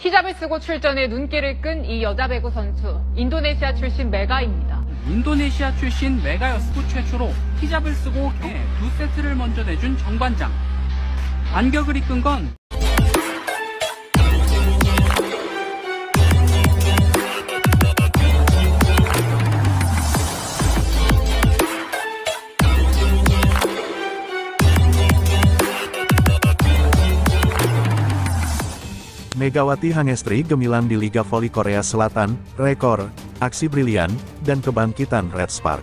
히잡을 쓰고 출전해 눈길을 끈 이 여자 배구 선수, 인도네시아 출신 메가입니다. 인도네시아 출신 메가 여스구 최초로 히잡을 쓰고 두 세트를 먼저 내준 정관장. 반격을 이끈 건 Megawati Hangestri gemilang di Liga Voli Korea Selatan, rekor, aksi brilian, dan kebangkitan Red Spark.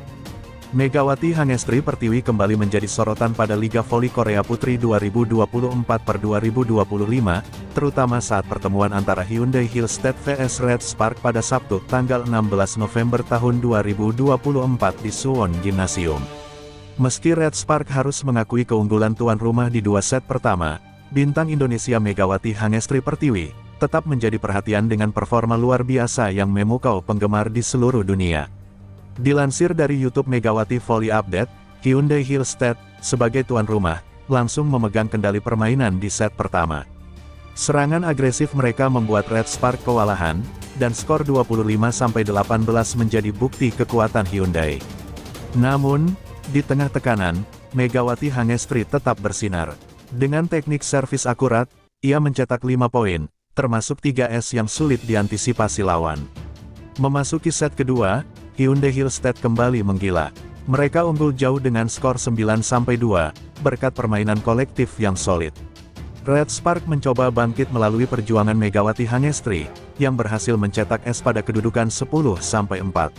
Megawati Hangestri Pertiwi kembali menjadi sorotan pada Liga Voli Korea Putri 2024/2025, terutama saat pertemuan antara Hyundai Hillstead vs Red Spark pada Sabtu, tanggal 16 November tahun 2024 di Suwon Gymnasium. Meski Red Spark harus mengakui keunggulan tuan rumah di dua set pertama, bintang Indonesia Megawati Hangestri Pertiwi tetap menjadi perhatian dengan performa luar biasa yang memukau penggemar di seluruh dunia. Dilansir dari YouTube Megawati Volley Update, Hyundai Hillstead, sebagai tuan rumah, langsung memegang kendali permainan di set pertama. Serangan agresif mereka membuat Red Spark kewalahan, dan skor 25-18 menjadi bukti kekuatan Hyundai. Namun, di tengah tekanan, Megawati Hangestri tetap bersinar. Dengan teknik servis akurat, ia mencetak 5 poin, termasuk 3 yang sulit diantisipasi lawan. Memasuki set kedua, Hyundai Hillstead kembali menggila. Mereka unggul jauh dengan skor 9-2, berkat permainan kolektif yang solid. Red Spark mencoba bangkit melalui perjuangan Megawati Hangestri, yang berhasil mencetak pada kedudukan 10-4.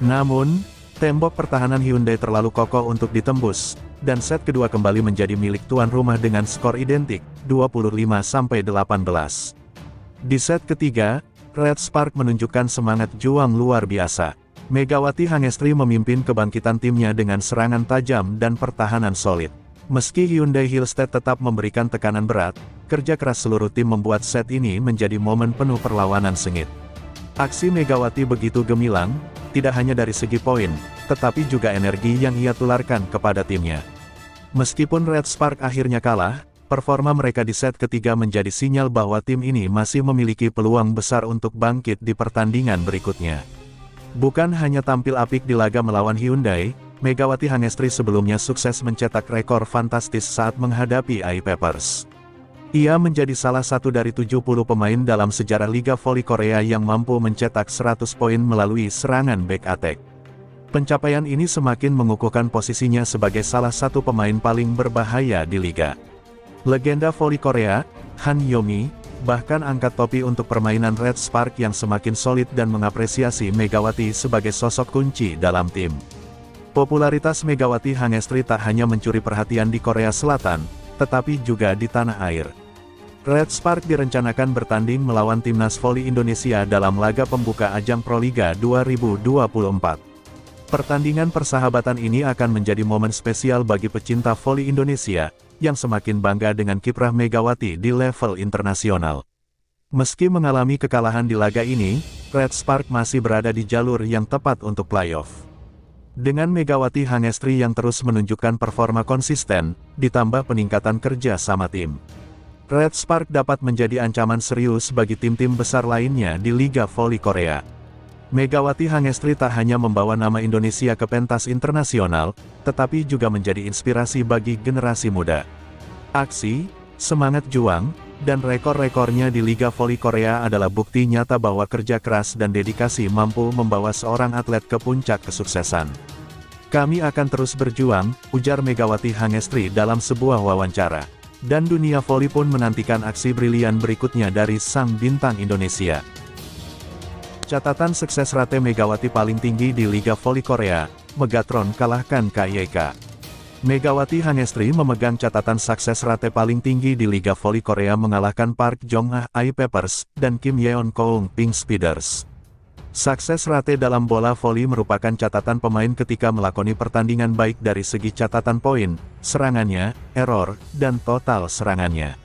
Namun, tembok pertahanan Hyundai terlalu kokoh untuk ditembus, dan set kedua kembali menjadi milik tuan rumah dengan skor identik, 25-18. Di set ketiga, Red Spark menunjukkan semangat juang luar biasa. Megawati Hangestri memimpin kebangkitan timnya dengan serangan tajam dan pertahanan solid. Meski Hyundai Hillstead tetap memberikan tekanan berat, kerja keras seluruh tim membuat set ini menjadi momen penuh perlawanan sengit. Aksi Megawati begitu gemilang, tidak hanya dari segi poin, tetapi juga energi yang ia tularkan kepada timnya. Meskipun Red Spark akhirnya kalah, performa mereka di set ketiga menjadi sinyal bahwa tim ini masih memiliki peluang besar untuk bangkit di pertandingan berikutnya. Bukan hanya tampil apik di laga melawan Hyundai, Megawati Hangestri sebelumnya sukses mencetak rekor fantastis saat menghadapi AI Peppers. Ia menjadi salah satu dari 70 pemain dalam sejarah Liga Voli Korea yang mampu mencetak 100 poin melalui serangan back attack. Pencapaian ini semakin mengukuhkan posisinya sebagai salah satu pemain paling berbahaya di liga. Legenda voli Korea, Han Yo-mi, bahkan angkat topi untuk permainan Red Spark yang semakin solid dan mengapresiasi Megawati sebagai sosok kunci dalam tim. Popularitas Megawati Hangestri tak hanya mencuri perhatian di Korea Selatan, tetapi juga di tanah air. Red Spark direncanakan bertanding melawan Timnas Voli Indonesia dalam laga pembuka ajang Proliga 2024. Pertandingan persahabatan ini akan menjadi momen spesial bagi pecinta voli Indonesia, yang semakin bangga dengan kiprah Megawati di level internasional. Meski mengalami kekalahan di laga ini, Red Spark masih berada di jalur yang tepat untuk playoff. Dengan Megawati Hangestri yang terus menunjukkan performa konsisten, ditambah peningkatan kerja sama tim, Red Spark dapat menjadi ancaman serius bagi tim-tim besar lainnya di Liga Voli Korea. Megawati Hangestri tak hanya membawa nama Indonesia ke pentas internasional, tetapi juga menjadi inspirasi bagi generasi muda. Aksi, semangat juang, dan rekor-rekornya di Liga Voli Korea adalah bukti nyata bahwa kerja keras dan dedikasi mampu membawa seorang atlet ke puncak kesuksesan. Kami akan terus berjuang, ujar Megawati Hangestri dalam sebuah wawancara. Dan dunia voli pun menantikan aksi brilian berikutnya dari sang bintang Indonesia. Catatan sukses rate Megawati paling tinggi di Liga Voli Korea, Megatron kalahkan KYK. Megawati Hangestri memegang catatan sukses rate paling tinggi di Liga Voli Korea mengalahkan Park Jong-ah AI Peppers, dan Kim Yeon Koung Pink Speeders. Sukses rate dalam bola voli merupakan catatan pemain ketika melakoni pertandingan baik dari segi catatan poin, serangannya, error, dan total serangannya.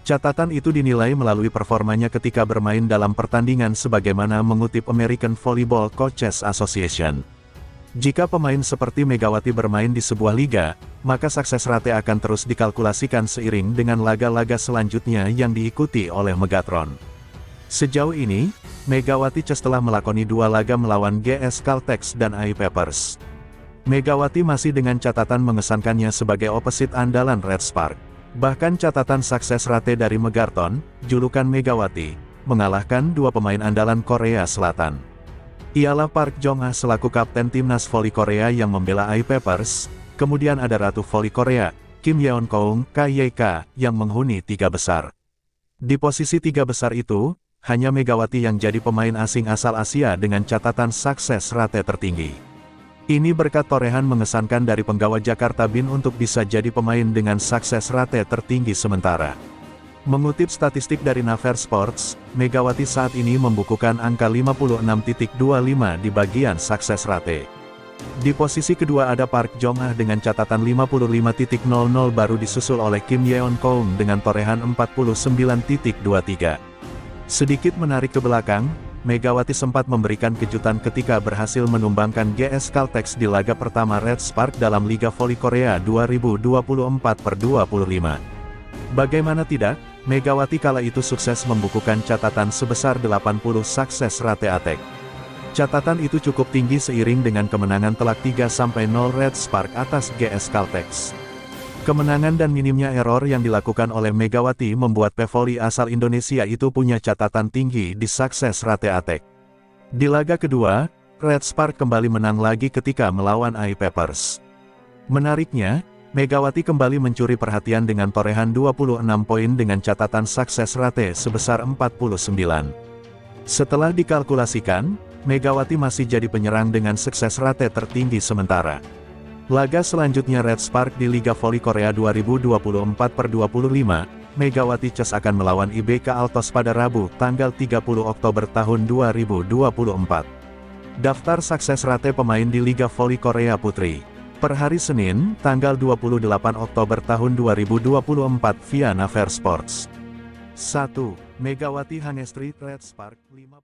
Catatan itu dinilai melalui performanya ketika bermain dalam pertandingan sebagaimana mengutip American Volleyball Coaches Association. Jika pemain seperti Megawati bermain di sebuah liga, maka sukses rate akan terus dikalkulasikan seiring dengan laga-laga selanjutnya yang diikuti oleh Megatron. Sejauh ini, Megawati Chess telah melakoni 2 laga melawan GS Caltex dan AI Papers. Megawati masih dengan catatan mengesankannya sebagai opposite andalan Red Spark. Bahkan catatan sukses rate dari Megarton, julukan Megawati, mengalahkan 2 pemain andalan Korea Selatan. Ialah Park Jong-ah selaku kapten timnas voli Korea yang membela AI Papers, kemudian ada Ratu Voli Korea, Kim Yeon-keung, KYK, yang menghuni 3 besar. Di posisi 3 besar itu, hanya Megawati yang jadi pemain asing asal Asia dengan catatan sukses rate tertinggi. Ini berkat torehan mengesankan dari penggawa Jakarta Bin untuk bisa jadi pemain dengan sukses rate tertinggi sementara. Mengutip statistik dari Naver Sports, Megawati saat ini membukukan angka 56.25 di bagian sukses rate. Di posisi kedua ada Park Jong-ah dengan catatan 55.00 baru disusul oleh Kim Yeon-keung dengan torehan 49.23. Sedikit menarik ke belakang, Megawati sempat memberikan kejutan ketika berhasil menumbangkan GS Caltex di laga pertama Red Spark dalam Liga Voli Korea 2024/25. Bagaimana tidak, Megawati kala itu sukses membukukan catatan sebesar 80 sukses rate attack. Catatan itu cukup tinggi seiring dengan kemenangan telak 3-0 Red Spark atas GS Caltex. Kemenangan dan minimnya error yang dilakukan oleh Megawati membuat pevoli asal Indonesia itu punya catatan tinggi di sukses rate attack. Di laga kedua, Red Spark kembali menang lagi ketika melawan AI Papers. Menariknya, Megawati kembali mencuri perhatian dengan torehan 26 poin dengan catatan sukses rate sebesar 49. Setelah dikalkulasikan, Megawati masih jadi penyerang dengan sukses rate tertinggi sementara. Laga selanjutnya Red Spark di Liga Voli Korea 2024/25, Megawati Chess akan melawan IBK Altos pada Rabu, tanggal 30 Oktober tahun 2024. Daftar sukses rate pemain di Liga Voli Korea Putri. Per hari Senin, tanggal 28 Oktober tahun 2024 via Naver Sports. 1. Megawati Hangestri Red Spark 50.